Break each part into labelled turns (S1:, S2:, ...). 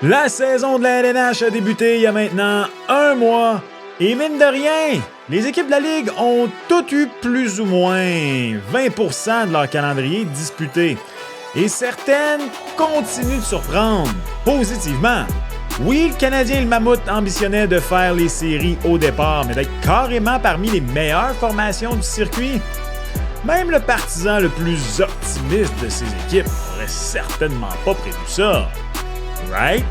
S1: La saison de la LNH a débuté il y a maintenant un mois et mine de rien, les équipes de la Ligue ont toutes eu plus ou moins 20% de leur calendrier disputé. Et certaines continuent de surprendre positivement. Oui, le Canadien et le Mammouth ambitionnaient de faire les séries au départ, mais d'être carrément parmi les meilleures formations du circuit. Même le partisan le plus optimiste de ces équipes n'aurait certainement pas prévu ça. Right?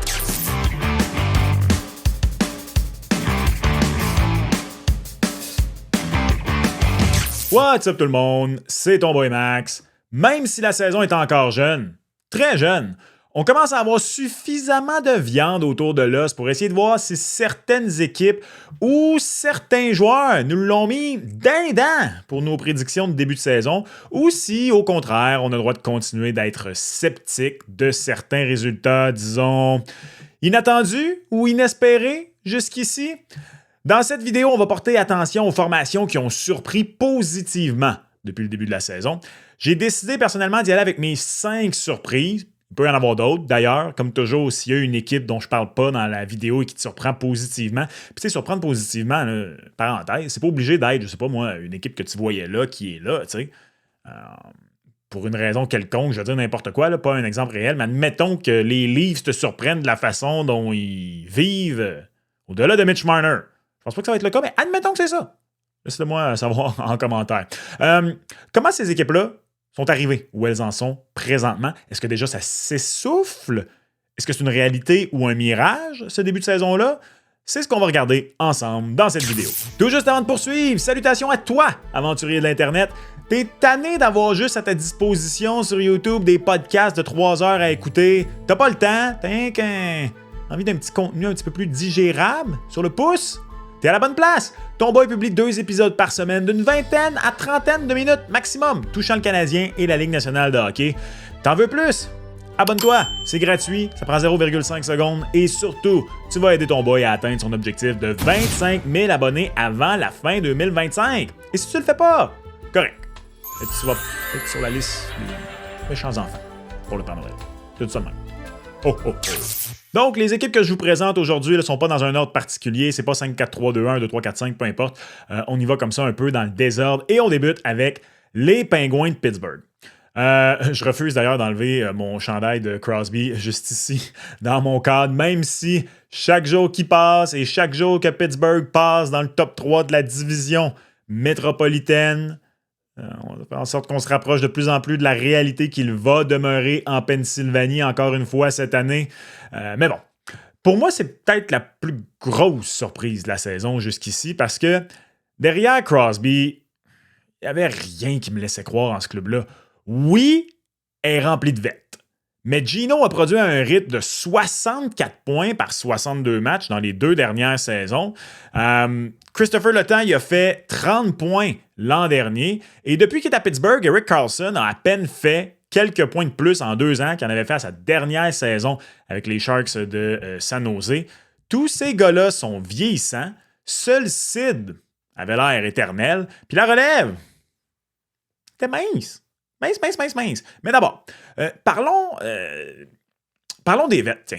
S1: What's up tout le monde? C'est ton boy Max. Même si la saison est encore jeune, très jeune, on commence à avoir suffisamment de viande autour de l'os pour essayer de voir si certaines équipes ou certains joueurs nous l'ont mis d'un dent pour nos prédictions de début de saison ou si, au contraire, on a le droit de continuer d'être sceptique de certains résultats, disons, inattendus ou inespérés jusqu'ici. Dans cette vidéo, on va porter attention aux formations qui ont surpris positivement depuis le début de la saison. J'ai décidé personnellement d'y aller avec mes 5 surprises. Il peut y en avoir d'autres, d'ailleurs. Comme toujours, s'il y a une équipe dont je parle pas dans la vidéo et qui te surprend positivement, puis tu sais, surprendre positivement, là, parenthèse, c'est pas obligé d'être, je sais pas moi, une équipe que tu voyais là, qui est là, tu sais. Pour une raison quelconque, je veux dire n'importe quoi, là, pas un exemple réel, mais admettons que les Leafs te surprennent de la façon dont ils vivent au-delà de Mitch Marner. Je pense pas que ça va être le cas, mais admettons que c'est ça. Laissez-moi savoir en commentaire. Comment ces équipes-là sont arrivées, où elles en sont présentement? Est-ce que déjà ça s'essouffle? Est-ce que c'est une réalité ou un mirage, ce début de saison-là? C'est ce qu'on va regarder ensemble dans cette vidéo. Tout juste avant de poursuivre, salutations à toi, aventurier de l'Internet. T'es tanné d'avoir juste à ta disposition sur YouTube des podcasts de 3 heures à écouter. T'as pas le temps, t'as envie d'un petit contenu un petit peu plus digérable sur le pouce? T'es à la bonne place! Ton boy publie 2 épisodes par semaine d'une 20aine à 30aine de minutes maximum, touchant le Canadien et la Ligue nationale de hockey. T'en veux plus? Abonne-toi, c'est gratuit, ça prend 0,5 secondes et surtout, tu vas aider ton boy à atteindre son objectif de 25 000 abonnés avant la fin 2025. Et si tu le fais pas, correct. Et tu vas être sur la liste des méchants enfants pour le Père Noël. C'est tout ça de même. Oh, oh, oh. Donc, les équipes que je vous présente aujourd'hui ne sont pas dans un ordre particulier. C'est pas 5-4-3-2-1, 2-3-4-5, peu importe. On y va comme ça un peu dans le désordre. Et on débute avec les Penguins de Pittsburgh. Je refuse d'ailleurs d'enlever mon chandail de Crosby juste ici, dans mon cadre, même si chaque jour qui passe et chaque jour que Pittsburgh passe dans le top 3 de la division métropolitaine, on fait en sorte qu'on se rapproche de plus en plus de la réalité qu'il va demeurer en Pennsylvanie encore une fois cette année. Mais bon, pour moi, c'est peut-être la plus grosse surprise de la saison jusqu'ici parce que derrière Crosby, il n'y avait rien qui me laissait croire en ce club-là. Oui, elle est remplie de vêtements. Mais Gino a produit un rythme de 64 points par 62 matchs dans les 2 dernières saisons. Christopher Le Temps, il a fait 30 points l'an dernier. Et depuis qu'il est à Pittsburgh, Erik Karlsson a à peine fait quelques points de plus en 2 ans qu'il en avait fait à sa dernière saison avec les Sharks de San Jose. Tous ces gars-là sont vieillissants. Seul Sid avait l'air éternel. Puis la relève, c'était mince. Mince. Mais d'abord, parlons des vets, tiens.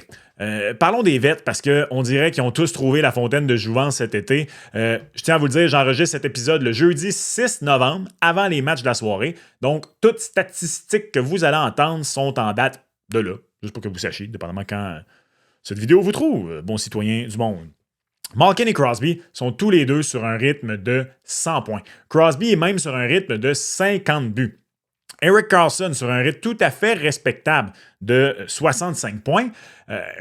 S1: Parlons des vets parce qu'on dirait qu'ils ont tous trouvé la fontaine de jouvence cet été. Je tiens à vous le dire, j'enregistre cet épisode le jeudi 6 novembre, avant les matchs de la soirée. Donc, toutes statistiques que vous allez entendre sont en date de là. Juste pour que vous sachiez, dépendamment quand cette vidéo vous trouve, bons citoyens du monde. Malkin et Crosby sont tous les deux sur un rythme de 100 points. Crosby est même sur un rythme de 50 buts. Erik Karlsson sur un rythme tout à fait respectable de 65 points.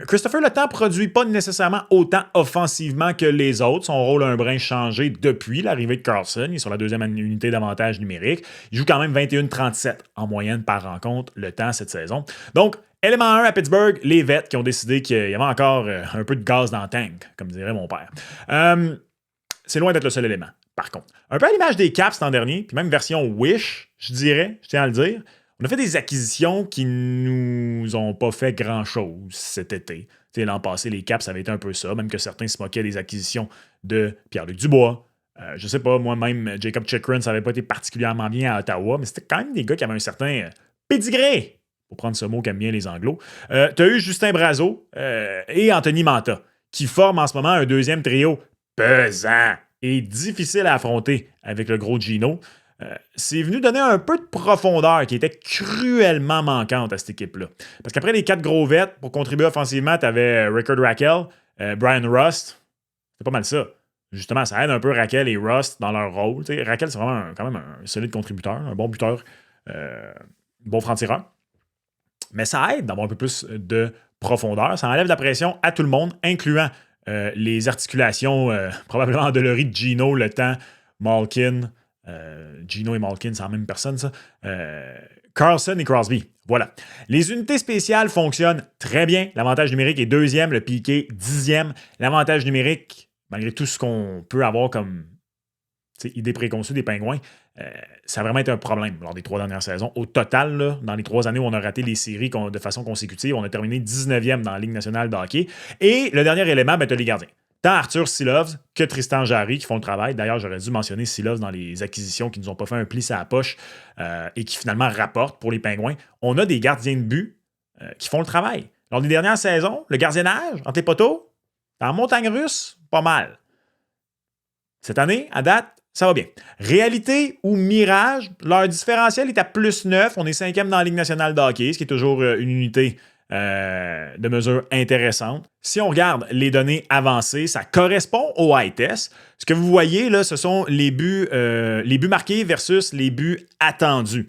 S1: Christopher Le Temps ne produit pas nécessairement autant offensivement que les autres. Son rôle a un brin changé depuis l'arrivée de Karlsson. Il est sur la 2e unité d'avantage numérique. Il joue quand même 21-37 en moyenne par rencontre Le Temps cette saison. Donc, élément 1 à Pittsburgh, les Vets qui ont décidé qu'il y avait encore un peu de gaz dans le tank, comme dirait mon père. C'est loin d'être le seul élément. Par contre, un peu à l'image des Caps l'an dernier, puis même version Wish, je dirais, je tiens à le dire, on a fait des acquisitions qui nous ont pas fait grand-chose cet été. T'sais, l'an passé, les Caps, ça avait été un peu ça, même que certains se moquaient des acquisitions de Pierre-Luc Dubois. Je sais pas, moi-même, Jacob Chychrun, ça n'avait pas été particulièrement bien à Ottawa, mais c'était quand même des gars qui avaient un certain pédigré. pour prendre ce mot qu'aiment bien les Anglos. Tu as eu Justin Brazeau et Anthony Manta, qui forment en ce moment un deuxième trio pesant et difficile à affronter avec le gros Gino. C'est venu donner un peu de profondeur qui était cruellement manquante à cette équipe-là. Parce qu'après les 4 gros vets, pour contribuer offensivement, tu avais Rickard Rakell, Brian Rust. C'est pas mal ça. Justement, ça aide un peu Rakell et Rust dans leur rôle. T'sais, Rakell, c'est vraiment quand même un solide contributeur, un bon buteur, bon franc-tireur. Mais ça aide d'avoir un peu plus de profondeur. Ça enlève de la pression à tout le monde, incluant les articulations probablement endolories de Gino, le temps, Malkin. Gino et Malkin, c'est la même personne, ça. Carlson et Crosby. Voilà. Les unités spéciales fonctionnent très bien. L'avantage numérique est 2e, le piqué 10e. L'avantage numérique, malgré tout ce qu'on peut avoir comme idée préconçue des Pingouins, ça a vraiment été un problème lors des 3 dernières saisons. Au total, là, dans les 3 années où on a raté les séries de façon consécutive, on a terminé 19e dans la Ligue nationale de hockey. Et le dernier élément, tu as les gardiens. Tant Arthur Silovs que Tristan Jarry qui font le travail. D'ailleurs, j'aurais dû mentionner Silovs dans les acquisitions qui ne nous ont pas fait un pli à la poche et qui finalement rapportent pour les Pingouins. On a des gardiens de but qui font le travail. Lors des dernières saisons, le gardiennage, entre les poteaux, en montagne russe, pas mal. Cette année, à date, ça va bien. Réalité ou mirage, leur différentiel est à plus 9. On est 5e dans la Ligue nationale de hockey, ce qui est toujours une unité de mesure intéressante. Si on regarde les données avancées, ça correspond au high test. Ce que vous voyez, là, ce sont les buts marqués versus les buts attendus.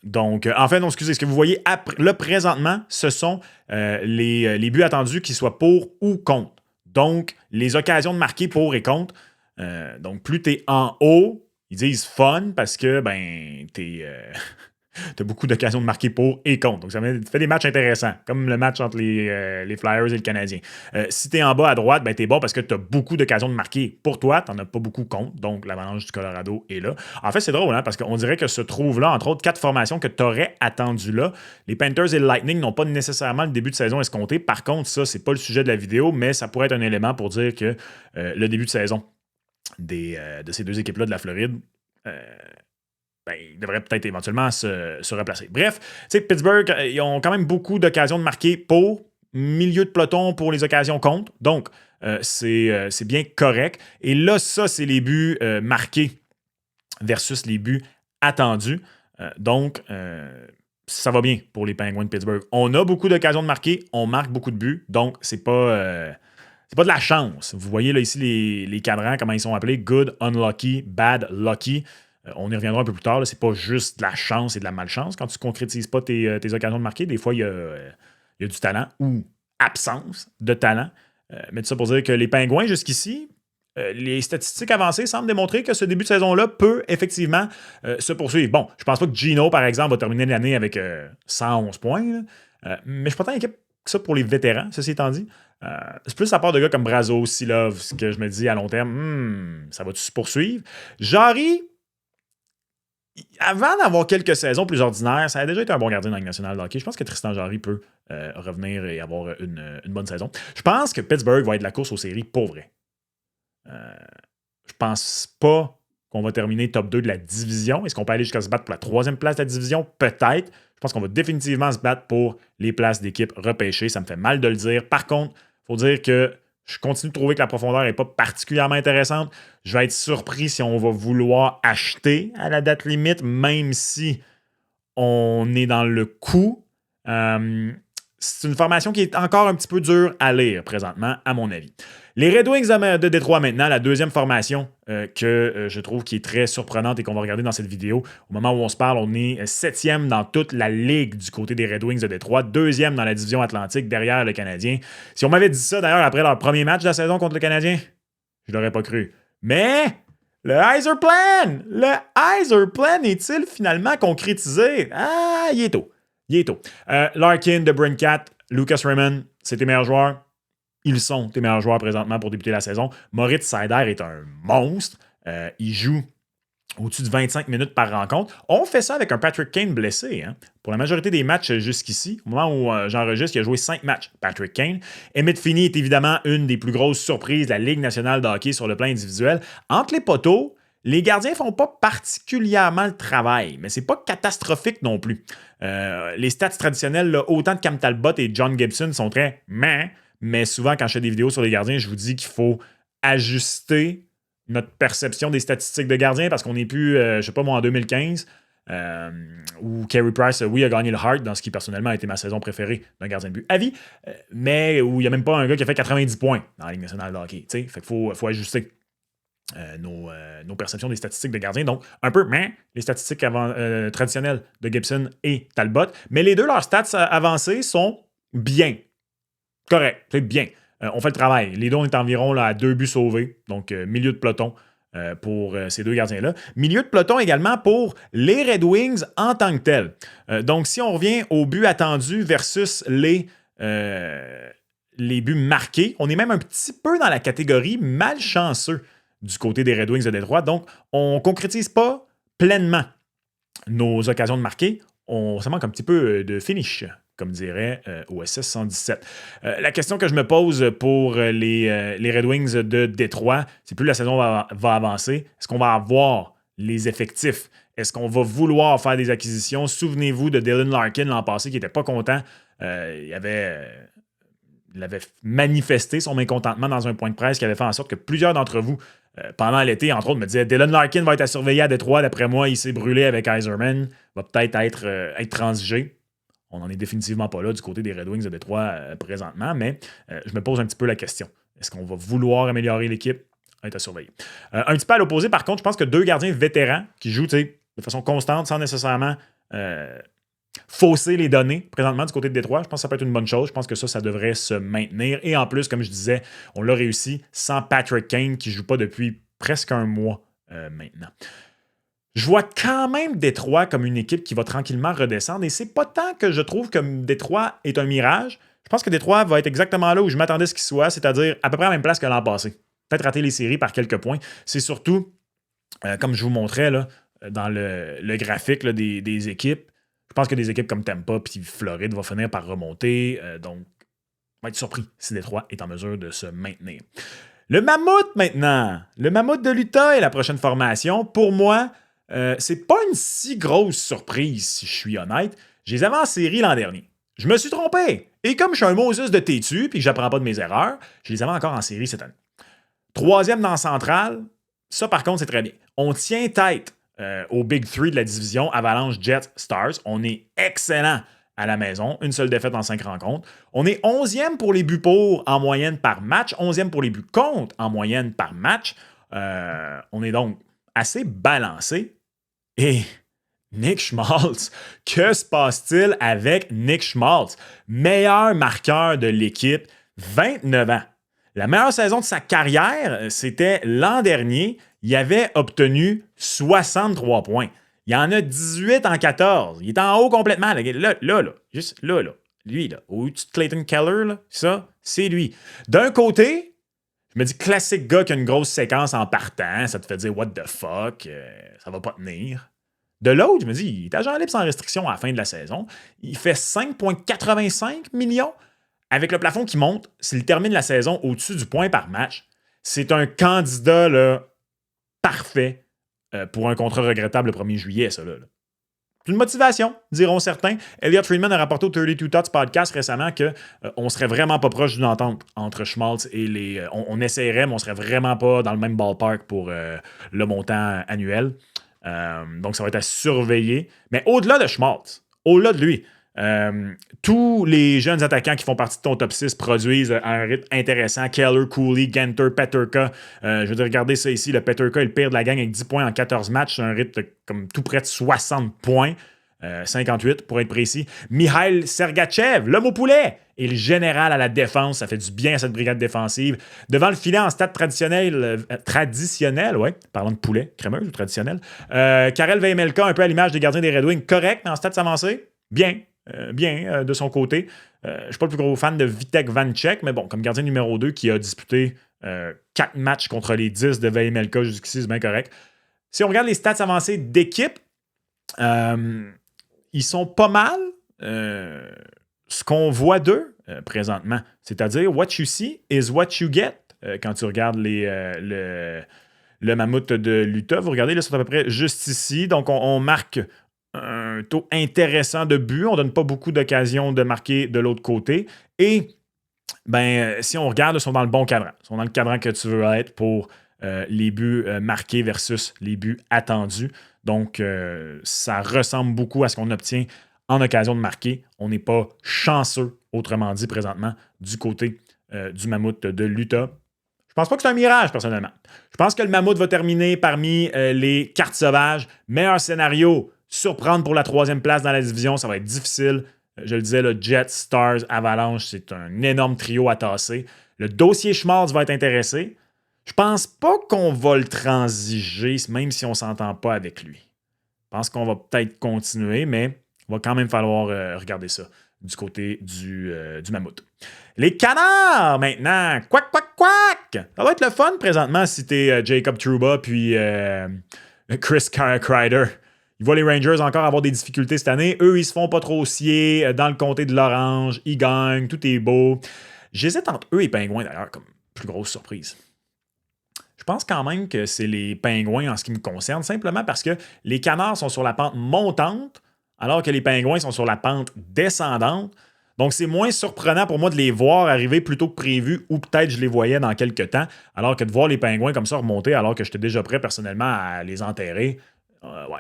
S1: Donc, en fait, non, excusez, ce que vous voyez là présentement, ce sont les buts attendus qui soient pour ou contre. Donc, les occasions de marquer pour et contre. Donc, plus tu es en haut, ils disent fun parce que t'as beaucoup d'occasions de marquer pour et contre. Donc, ça fait des matchs intéressants, comme le match entre les Flyers et le Canadien. Si tu es en bas à droite, t'es bon parce que tu as beaucoup d'occasions de marquer pour toi. Tu n'en as pas beaucoup contre. Donc, l'Avalanche du Colorado est là. En fait, c'est drôle, hein, parce qu'on dirait que se trouvent là, entre autres, 4 formations que tu aurais attendues là. Les Panthers et le Lightning n'ont pas nécessairement le début de saison escompté. Par contre, ça, c'est pas le sujet de la vidéo, mais ça pourrait être un élément pour dire que le début de saison de ces 2 équipes-là de la Floride ils devraient peut-être éventuellement se replacer. Bref, Pittsburgh, ils ont quand même beaucoup d'occasions de marquer pour, milieu de peloton pour les occasions contre. Donc, c'est bien correct. Et là, ça, c'est les buts marqués versus les buts attendus. Donc, ça va bien pour les Penguins de Pittsburgh. On a beaucoup d'occasions de marquer, on marque beaucoup de buts. Donc, c'est pas de la chance. Vous voyez là ici les cadrans, comment ils sont appelés. Good, unlucky, bad, lucky. On y reviendra un peu plus tard. Là. C'est pas juste de la chance et de la malchance. Quand tu ne concrétises pas tes occasions de marquer, des fois, il y a du talent ou absence de talent. Mais tout ça pour dire que les Pingouins, jusqu'ici, les statistiques avancées semblent démontrer que ce début de saison-là peut effectivement se poursuivre. Bon, je pense pas que Gino, par exemple, va terminer l'année avec 111 points. Mais je suis pas tant inquiet que ça pour les vétérans, ceci étant dit. C'est plus à part de gars comme Brazeau, Silovs, que je me dis à long terme, ça va-tu se poursuivre? Jarry, avant d'avoir quelques saisons plus ordinaires, ça a déjà été un bon gardien dans la Ligue nationale de hockey. Je pense que Tristan Jarry peut revenir et avoir une bonne saison. Je pense que Pittsburgh va être de la course aux séries pour vrai. Je pense pas qu'on va terminer top 2 de la division. Est-ce qu'on peut aller jusqu'à se battre pour la 3e place de la division? Peut-être. Je pense qu'on va définitivement se battre pour les places d'équipe repêchées. Ça me fait mal de le dire. Par contre, il faut dire que je continue de trouver que la profondeur n'est pas particulièrement intéressante. Je vais être surpris si on va vouloir acheter à la date limite, même si on est dans le coup. C'est une formation qui est encore un petit peu dure à lire présentement, à mon avis. Les Red Wings de Détroit maintenant, la 2e formation que je trouve qui est très surprenante et qu'on va regarder dans cette vidéo. Au moment où on se parle, on est 7e dans toute la ligue du côté des Red Wings de Détroit, 2e dans la division Atlantique derrière le Canadien. Si on m'avait dit ça d'ailleurs après leur premier match de la saison contre le Canadien, je l'aurais pas cru. Mais le Yzer Plan est-il finalement concrétisé? Ah, il est tôt. Larkin, DeBrincat, Lucas Raymond, c'est tes meilleurs joueurs. Ils sont tes meilleurs joueurs présentement pour débuter la saison. Moritz Seider est un monstre. Il joue au-dessus de 25 minutes par rencontre. On fait ça avec un Patrick Kane blessé. Hein? Pour la majorité des matchs jusqu'ici, au moment où j'enregistre, il a joué 5 matchs, Patrick Kane. Emmett Finney est évidemment une des plus grosses surprises de la Ligue nationale de hockey sur le plan individuel. Entre les poteaux, Les gardiens ne font pas particulièrement le travail, mais c'est pas catastrophique non plus. Les stats traditionnelles, là, autant de Cam Talbot et John Gibson sont très mais souvent, quand je fais des vidéos sur les gardiens, je vous dis qu'il faut ajuster notre perception des statistiques de gardiens parce qu'on n'est plus, je sais pas moi, en 2015, où Carey Price, oui, a gagné le Hart dans ce qui personnellement a été ma saison préférée d'un gardien de but à vie, mais où il n'y a même pas un gars qui a fait 90 points dans la Ligue nationale de hockey. Fait qu'il faut ajuster nos perceptions des statistiques de gardiens. Donc, un peu, les statistiques traditionnelles de Gibson et Talbot. Mais les deux, leurs stats avancées sont bien. Correct, c'est bien. On fait le travail. Les deux, on est environ là, à 2 buts sauvés. Donc, milieu de peloton pour ces deux gardiens-là. Milieu de peloton également pour les Red Wings en tant que tels. Donc, si on revient aux buts attendus versus les buts marqués, on est même un petit peu dans la catégorie malchanceux du côté des Red Wings de Détroit. Donc, on ne concrétise pas pleinement nos occasions de marquer. Ça manque un petit peu de finish, comme dirait OSS 117. La question que je me pose pour les Red Wings de Détroit, c'est plus la saison va avancer, est-ce qu'on va avoir les effectifs? Est-ce qu'on va vouloir faire des acquisitions? Souvenez-vous de Dylan Larkin l'an passé qui n'était pas content. Il avait manifesté son mécontentement dans un point de presse qui avait fait en sorte que plusieurs d'entre vous, pendant l'été, entre autres, me disaient Dylan Larkin va être à surveiller à Détroit. D'après moi, il s'est brûlé avec Yzerman. Va peut-être être transigé. On n'en est définitivement pas là du côté des Red Wings de Détroit présentement, mais je me pose un petit peu la question. Est-ce qu'on va vouloir améliorer l'équipe? Être à surveiller. Un petit peu à l'opposé, par contre, je pense que deux gardiens vétérans qui jouent de façon constante sans nécessairement fausser les données présentement du côté de Détroit. Je pense que ça peut être une bonne chose. Je pense que ça devrait se maintenir. Et en plus, comme je disais, on l'a réussi sans Patrick Kane qui ne joue pas depuis presque un mois maintenant. Je vois quand même Détroit comme une équipe qui va tranquillement redescendre et c'est pas tant que je trouve que Détroit est un mirage. Je pense que Détroit va être exactement là où je m'attendais à ce qu'il soit, c'est-à-dire à peu près à la même place que l'an passé. Peut-être rater les séries par quelques points. C'est surtout, comme je vous montrais là, dans le graphique là, des équipes, je pense que des équipes comme Tampa puis Floride vont finir par remonter. Donc, on va être surpris si Détroit est en mesure de se maintenir. Le Mammouth maintenant. Le Mammouth de l'Utah est la prochaine formation. Pour moi, c'est pas une si grosse surprise, si je suis honnête. Je les avais en série l'an dernier. Je me suis trompé. Et comme je suis un Moses de têtu puis que j'apprends pas de mes erreurs, je les avais encore en série cette année. Troisième dans la centrale, ça par contre, c'est très bien. On tient tête au Big Three de la division, Avalanche, Jets, Stars. On est excellent à la maison. Une seule défaite en 5 rencontres. On est 11e pour les buts pour en moyenne par match. 11e pour les buts contre en moyenne par match. On est donc assez balancé. Et Nick Schmaltz, que se passe-t-il avec Nick Schmaltz? Meilleur marqueur de l'équipe, 29 ans. La meilleure saison de sa carrière, c'était l'an dernier. Il avait obtenu 63 points. Il y en a 18 en 14. Il est en haut complètement. Juste là. Lui, là, au-dessus de Clayton Keller, là, ça, c'est lui. D'un côté, je me dis, classique gars qui a une grosse séquence en partant, ça te fait dire, what the fuck, ça va pas tenir. De l'autre, je me dis, il est agent libre sans restriction à la fin de la saison. Il fait 5,85 millions. Avec le plafond qui monte, s'il termine la saison au-dessus du point par match, c'est un candidat là, parfait pour un contrat regrettable le 1er juillet, ça. Là. C'est une motivation, diront certains. Elliot Friedman a rapporté au 32 Tots podcast récemment qu'on serait vraiment pas proche d'une entente entre Schmaltz et les... On essaierait, mais on serait vraiment pas dans le même ballpark pour le montant annuel. Donc, ça va être à surveiller. Mais au-delà de Schmaltz, au-delà de lui, tous les jeunes attaquants qui font partie de ton top 6 produisent à un rythme intéressant. Keller, Cooley, Ginter, Peterka. Je veux dire, regardez ça ici. Le Peterka est le pire de la gang avec 10 points en 14 matchs. C'est un rythme comme tout près de 60 points. 58 pour être précis. Mikhail Sergachev, l'homme au poulet, est le général à la défense. Ça fait du bien à cette brigade défensive. Devant le filet en stade traditionnel, parlant de poulet, crémeuse ou traditionnel. Karel Vejmelka, un peu à l'image des gardiens des Red Wings, correct, mais en stade avancé, bien de son côté. Je ne suis pas le plus gros fan de Vitek Vanecek, mais bon, comme gardien numéro 2 qui a disputé 4 matchs contre les 10 de Vejmelka jusqu'ici, c'est bien correct. Si on regarde les stats avancées d'équipe, ils sont pas mal ce qu'on voit d'eux présentement. C'est-à-dire, what you see is what you get quand tu regardes le Mammouth de l'Utah. Vous regardez, là, c'est à peu près juste ici. Donc, on marque un taux intéressant de buts. On ne donne pas beaucoup d'occasions de marquer de l'autre côté. Et si on regarde, ils sont dans le bon cadran. Ils sont dans le cadran que tu veux être pour les buts marqués versus les buts attendus. Donc, ça ressemble beaucoup à ce qu'on obtient en occasion de marquer. On n'est pas chanceux, autrement dit, présentement, du côté du Mammouth de l'Utah. Je pense pas que c'est un mirage, personnellement. Je pense que le Mammouth va terminer parmi les cartes sauvages. Meilleur scénario, surprendre pour la 3e place dans la division, ça va être difficile. Je le disais, le Jets, Stars, Avalanche, c'est un énorme trio à tasser. Le dossier Schmaltz va être intéressé. Je pense pas qu'on va le transiger, même si on s'entend pas avec lui. Je pense qu'on va peut-être continuer, mais il va quand même falloir regarder ça du côté du Mammouth. Les Canards, maintenant. Quack, quack, quack! Ça va être le fun, présentement, si t'es Jacob Trouba puis Chris Kreider. Ils voient les Rangers encore avoir des difficultés cette année. Eux, ils se font pas trop scier dans le comté de l'Orange. Ils gagnent, tout est beau. J'hésite entre eux et les Pingouins, d'ailleurs, comme plus grosse surprise. Je pense quand même que c'est les Pingouins en ce qui me concerne, simplement parce que les Canards sont sur la pente montante, alors que les Pingouins sont sur la pente descendante. Donc, c'est moins surprenant pour moi de les voir arriver plus tôt que prévu, ou peut-être je les voyais dans quelques temps, alors que de voir les Pingouins comme ça remonter, alors que j'étais déjà prêt personnellement à les enterrer.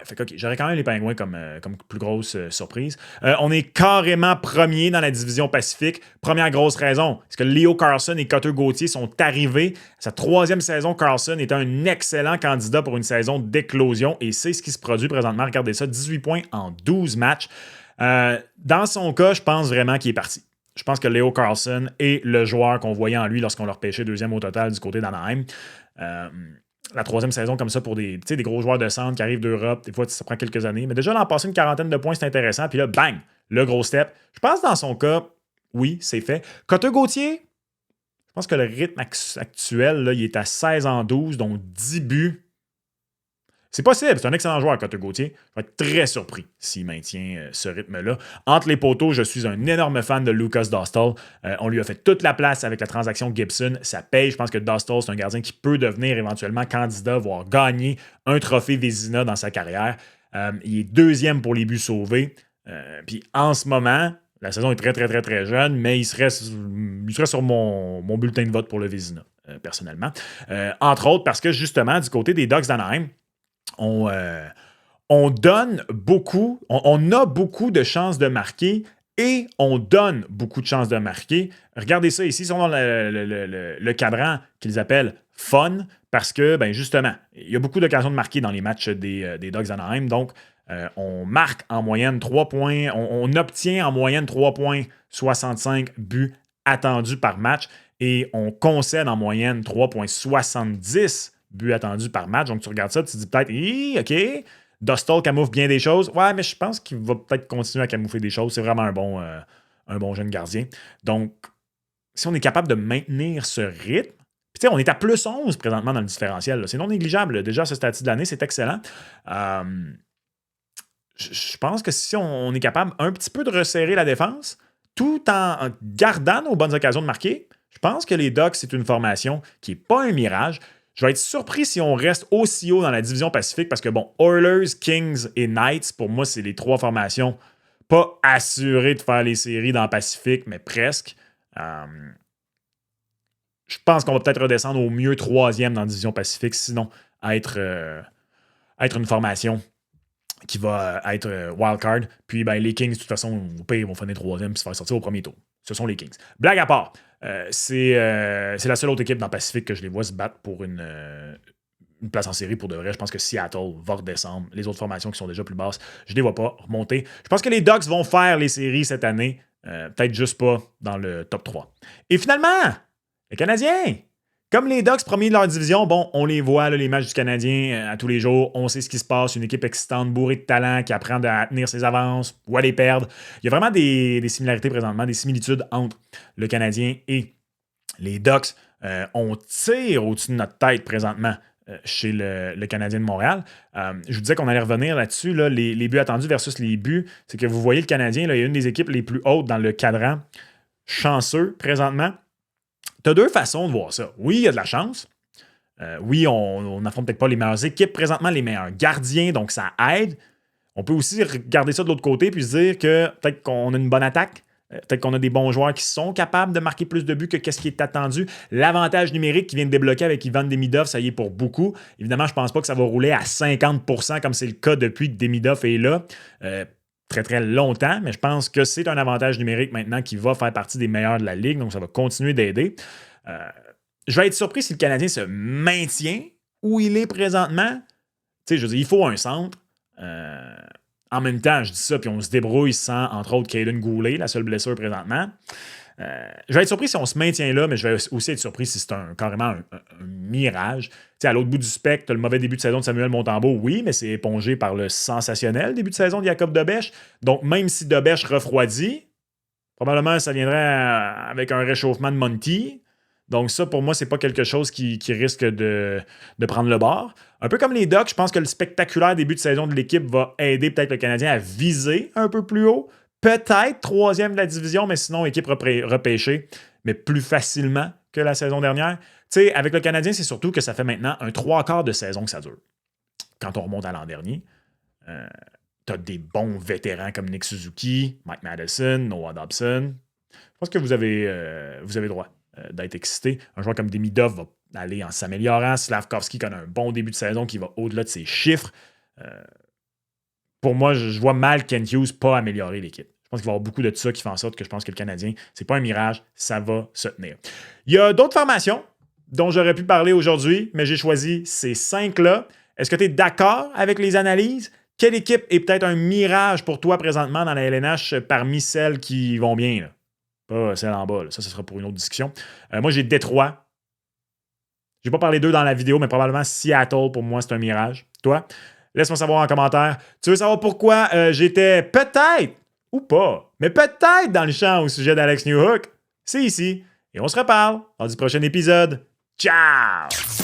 S1: Fait que, OK, j'aurais quand même les Pingouins comme plus grosse surprise. On est carrément premier dans la division Pacifique. Première grosse raison, c'est que Leo Carlson et Cutter Gauthier sont arrivés. Sa 3e saison, Carlson était un excellent candidat pour une saison d'éclosion et c'est ce qui se produit présentement. Regardez ça, 18 points en 12 matchs. Dans son cas, je pense vraiment qu'il est parti. Je pense que Leo Carlson est le joueur qu'on voyait en lui lorsqu'on l'a repêché 2e au total du côté d'Anaheim. La 3e saison comme ça pour des gros joueurs de centre qui arrivent d'Europe. Des fois, ça prend quelques années. Mais déjà, l'an passé, une 40aine de points, c'est intéressant. Puis là, bang, le gros step. Je pense dans son cas, oui, c'est fait. Cutter Gauthier, je pense que le rythme actuel, là, il est à 16 en 12, donc 10 buts. C'est possible, c'est un excellent joueur, Cutter Gauthier. Je vais être très surpris s'il maintient ce rythme-là. Entre les poteaux, je suis un énorme fan de Lucas Dostal. On lui a fait toute la place avec la transaction Gibson. Ça paye. Je pense que Dostal, c'est un gardien qui peut devenir éventuellement candidat, voire gagner un trophée Vézina dans sa carrière. Il est 2e pour les buts sauvés. Puis en ce moment, la saison est très, très, très, très jeune, mais il serait sur mon bulletin de vote pour le Vézina, personnellement. Entre autres, parce que justement, du côté des Ducks d'Anaheim, on donne beaucoup, on a beaucoup de chances de marquer et on donne beaucoup de chances de marquer. Regardez ça ici, ils sont dans le cadran qu'ils appellent fun parce que, justement, il y a beaucoup d'occasions de marquer dans les matchs des Ducks d'Anaheim. Donc, on marque en moyenne 3 points, on obtient en moyenne 3,65 buts attendus par match et on concède en moyenne 3,70 buts attendus par match. Donc, tu regardes ça, tu te dis peut-être, OK, Dostal camoufle bien des choses. Ouais, mais je pense qu'il va peut-être continuer à camoufler des choses. C'est vraiment un bon jeune gardien. Donc, si on est capable de maintenir ce rythme, puis on est à plus 11 présentement dans le différentiel. Là. C'est non négligeable. Déjà, à ce stade de l'année, c'est excellent. Je pense que si on est capable un petit peu de resserrer la défense, tout en gardant nos bonnes occasions de marquer, je pense que les Ducks, c'est une formation qui n'est pas un mirage. Je vais être surpris si on reste aussi haut dans la division Pacifique parce que, Oilers, Kings et Knights, pour moi, c'est les 3 formations pas assurées de faire les séries dans le Pacifique, mais presque. Je pense qu'on va peut-être redescendre au mieux 3e dans la division Pacifique, sinon être une formation qui va être wildcard. Puis les Kings, de toute façon, au pire, ils vont finir 3e et se faire sortir au premier tour. Ce sont les Kings. Blague à part, c'est la seule autre équipe dans le Pacifique que je les vois se battre pour une place en série pour de vrai. Je pense que Seattle va redescendre. Les autres formations qui sont déjà plus basses, je ne les vois pas remonter. Je pense que les Ducks vont faire les séries cette année. Peut-être juste pas dans le top 3. Et finalement, les Canadiens, comme les Ducks premiers de leur division, on les voit, là, les matchs du Canadien à tous les jours. On sait ce qui se passe. Une équipe excitante, bourrée de talent, qui apprend à tenir ses avances ou à les perdre. Il y a vraiment des similarités présentement, des similitudes entre le Canadien et les Ducks. On tire au-dessus de notre tête présentement chez le Canadien de Montréal. Je vous disais qu'on allait revenir là-dessus, là, les buts attendus versus les buts. C'est que vous voyez le Canadien, là, il y a une des équipes les plus hautes dans le cadran. Chanceux présentement. Tu as 2 façons de voir ça. Oui, il y a de la chance. Oui, on n'affronte peut-être pas les meilleures équipes présentement, les meilleurs gardiens, donc ça aide. On peut aussi regarder ça de l'autre côté puis se dire que peut-être qu'on a une bonne attaque. Peut-être qu'on a des bons joueurs qui sont capables de marquer plus de buts que ce qui est attendu. L'avantage numérique qui vient de débloquer avec Ivan Demidov, ça y est pour beaucoup. Évidemment, je ne pense pas que ça va rouler à 50% comme c'est le cas depuis que Demidov est là. Très, très longtemps, mais je pense que c'est un avantage numérique maintenant qui va faire partie des meilleurs de la Ligue, donc ça va continuer d'aider. Je vais être surpris si le Canadien se maintient où il est présentement. Tu sais, je veux dire, il faut un centre. En même temps, je dis ça, puis on se débrouille sans, entre autres, Caden Goulet, la seule blessure présentement. Je vais être surpris si on se maintient là, mais je vais aussi être surpris si c'est carrément un mirage. Tu sais, à l'autre bout du spectre, le mauvais début de saison de Samuel Montembeault, oui, mais c'est épongé par le sensationnel début de saison de Jacob Dobèche. Donc, même si Dobèche refroidit, probablement ça viendrait avec un réchauffement de Monty. Donc ça, pour moi, c'est pas quelque chose qui risque de prendre le bord. Un peu comme les Ducks, je pense que le spectaculaire début de saison de l'équipe va aider peut-être le Canadien à viser un peu plus haut. Peut-être troisième de la division, mais sinon équipe repêchée, mais plus facilement que la saison dernière. Tu sais, avec le Canadien, c'est surtout que ça fait maintenant un 3/4 de saison que ça dure. Quand on remonte à l'an dernier, tu as des bons vétérans comme Nick Suzuki, Mike Madison, Noah Dobson. Je pense que vous avez droit d'être excité. Un joueur comme Demidov va aller en s'améliorant. Slavkovski connaît un bon début de saison qui va au-delà de ses chiffres. Pour moi, je vois mal Kent Hughes pas améliorer l'équipe. Je pense qu'il va y avoir beaucoup de ça qui fait en sorte que je pense que le Canadien, c'est pas un mirage, ça va se tenir. Il y a d'autres formations dont j'aurais pu parler aujourd'hui, mais j'ai choisi ces 5-là. Est-ce que tu es d'accord avec les analyses? Quelle équipe est peut-être un mirage pour toi présentement dans la LNH parmi celles qui vont bien? Là? Pas celle en bas. Là. Ça, ce sera pour une autre discussion. Moi, j'ai Détroit. Je n'ai pas parlé d'eux dans la vidéo, mais probablement Seattle, pour moi, c'est un mirage. Toi? Laisse-moi savoir en commentaire. Tu veux savoir pourquoi j'étais peut-être, ou pas, mais peut-être dans le champ au sujet d'Alex Newhook? C'est ici. Et on se reparle dans du prochain épisode. Ciao!